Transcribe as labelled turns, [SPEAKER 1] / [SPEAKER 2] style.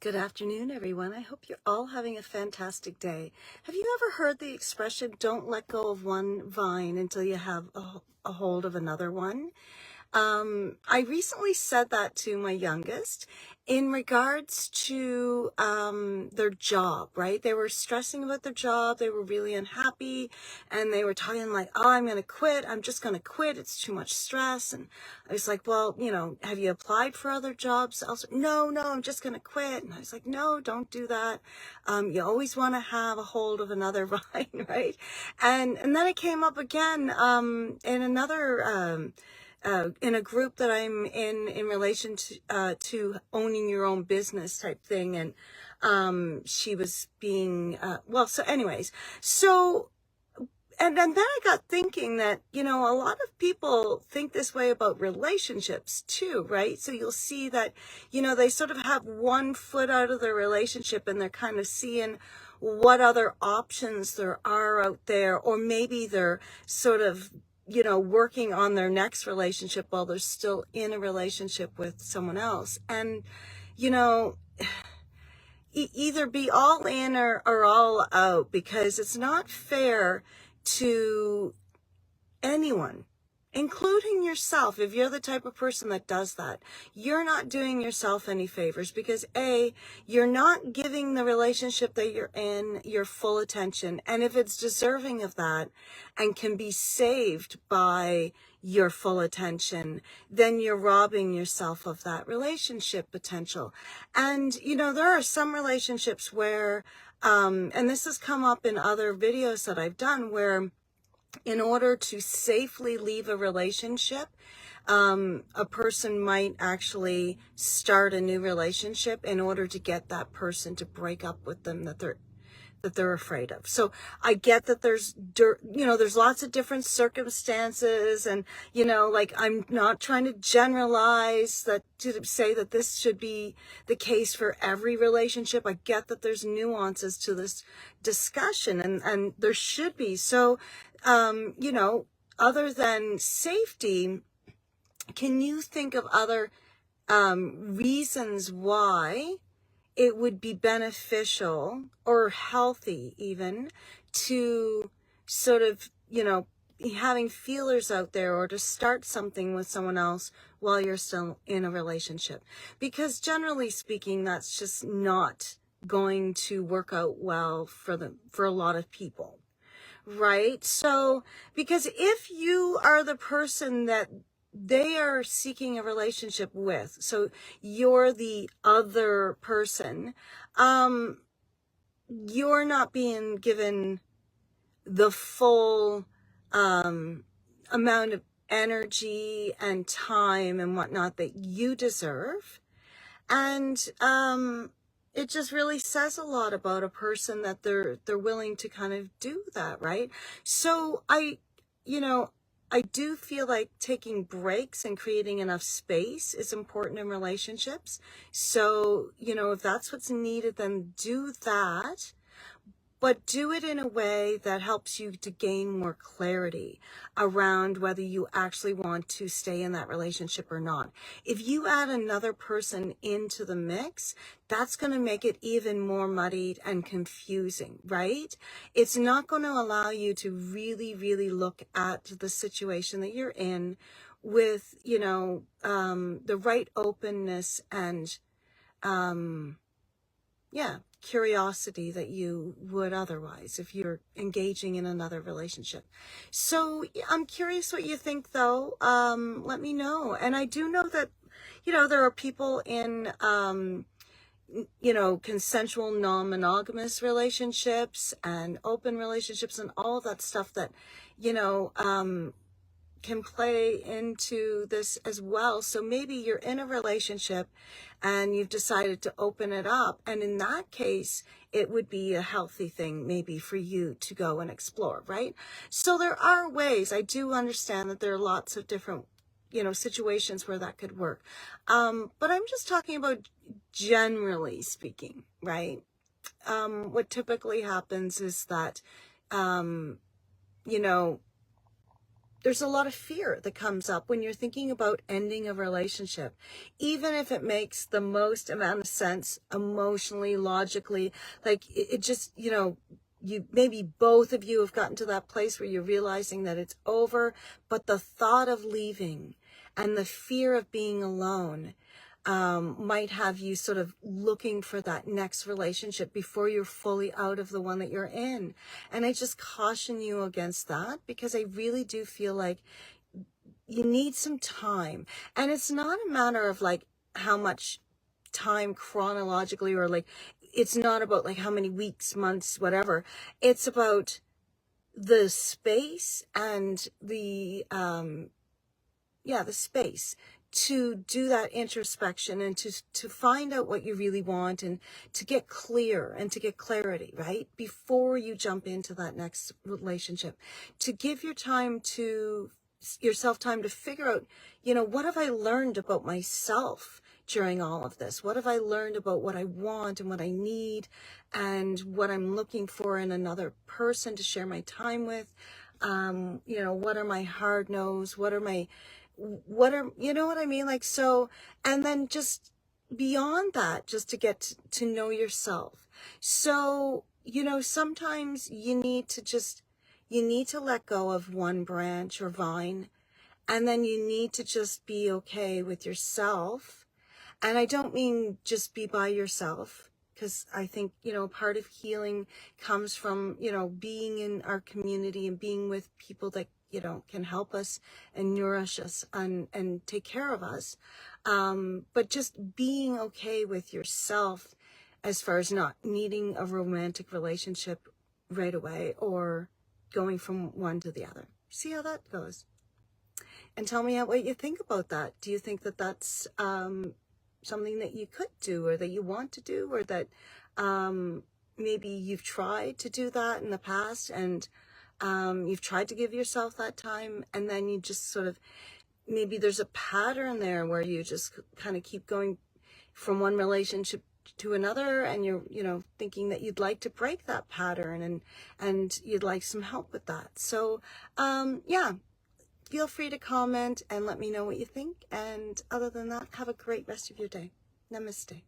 [SPEAKER 1] Good afternoon, everyone. I hope you're all having a fantastic day. Have you ever heard the expression, don't let go of one vine until you have a hold of another one? I recently said that to my youngest in regards to their job, right? They were stressing about their job. They were really unhappy and they were talking like, oh, I'm going to quit. I'm just going to quit. It's too much stress. And I was like, well, have you applied for other jobs elsewhere? No, I'm just going to quit. And I was like, no, don't do that. You always want to have a hold of another vine, right? And then it came up again in another in a group that I'm in relation to owning your own business type thing. And she was being, and then I got thinking that, a lot of people think this way about relationships too, right? So you'll see that, they sort of have one foot out of their relationship and they're kind of seeing what other options there are out there, or maybe they're sort of working on their next relationship while they're still in a relationship with someone else. And, either be all in or all out, because it's not fair to anyone, including yourself. If you're the type of person that does that, you're not doing yourself any favors, because you're not giving the relationship that you're in your full attention. And if it's deserving of that and can be saved by your full attention, then you're robbing yourself of that relationship potential. And, there are some relationships where, and this has come up in other videos that I've done, where in order to safely leave a relationship, a person might actually start a new relationship in order to get that person to break up with them that they're afraid of. So I get that there's lots of different circumstances, and, I'm not trying to generalize that to say that this should be the case for every relationship. I get that there's nuances to this discussion, and there should be. So, other than safety, can you think of other reasons why it would be beneficial or healthy even to sort of, having feelers out there, or to start something with someone else while you're still in a relationship? Because generally speaking, that's just not going to work out well for a lot of people, right? So, because if you are the person that they are seeking a relationship with, so you're the other person, you're not being given the full amount of energy and time and whatnot that you deserve. And it just really says a lot about a person that they're willing to kind of do that, right? So I do feel like taking breaks and creating enough space is important in relationships. So, if that's what's needed, then do that. But do it in a way that helps you to gain more clarity around whether you actually want to stay in that relationship or not. If you add another person into the mix, that's going to make it even more muddied and confusing, right? It's not going to allow you to really, really look at the situation that you're in with, the right openness and, curiosity that you would otherwise if you're engaging in another relationship. So I'm curious what you think, though. Let me know. And I do know that, there are people in, consensual non-monogamous relationships and open relationships and all of that stuff that, can play into this as well. So maybe you're in a relationship and you've decided to open it up. And in that case, it would be a healthy thing maybe for you to go and explore, right? So there are ways. I do understand that there are lots of different, situations where that could work. But I'm just talking about generally speaking, right? What typically happens is that, there's a lot of fear that comes up when you're thinking about ending a relationship, even if it makes the most amount of sense emotionally, logically. Like it just, you maybe both of you have gotten to that place where you're realizing that it's over, but the thought of leaving and the fear of being alone might have you sort of looking for that next relationship before you're fully out of the one that you're in. And I just caution you against that, because I really do feel like you need some time. And it's not a matter of like how much time chronologically, or like, it's not about like how many weeks, months, whatever. It's about the space and the space to do that introspection and to find out what you really want, and to get clear and to get clarity, right? Before you jump into that next relationship, to give yourself time to figure out, what have I learned about myself during all of this? What have I learned about what I want and what I need and what I'm looking for in another person to share my time with? What are my hard no's? What are, you know what I mean? Like, so, and then just beyond that, just to get to know yourself. So, sometimes you need to let go of one branch or vine, and then you need to just be okay with yourself. And I don't mean just be by yourself, because I think, part of healing comes from, being in our community and being with people that, can help us and nourish us and take care of us. But just being okay with yourself, as far as not needing a romantic relationship right away or going from one to the other. See how that goes. And tell me what you think about that. Do you think that that's something that you could do, or that you want to do, or that maybe you've tried to do that in the past, and you've tried to give yourself that time, and then you just sort of, maybe there's a pattern there where you just kind of keep going from one relationship to another, and you're, thinking that you'd like to break that pattern, and you'd like some help with that. So, feel free to comment and let me know what you think. And other than that, have a great rest of your day. Namaste.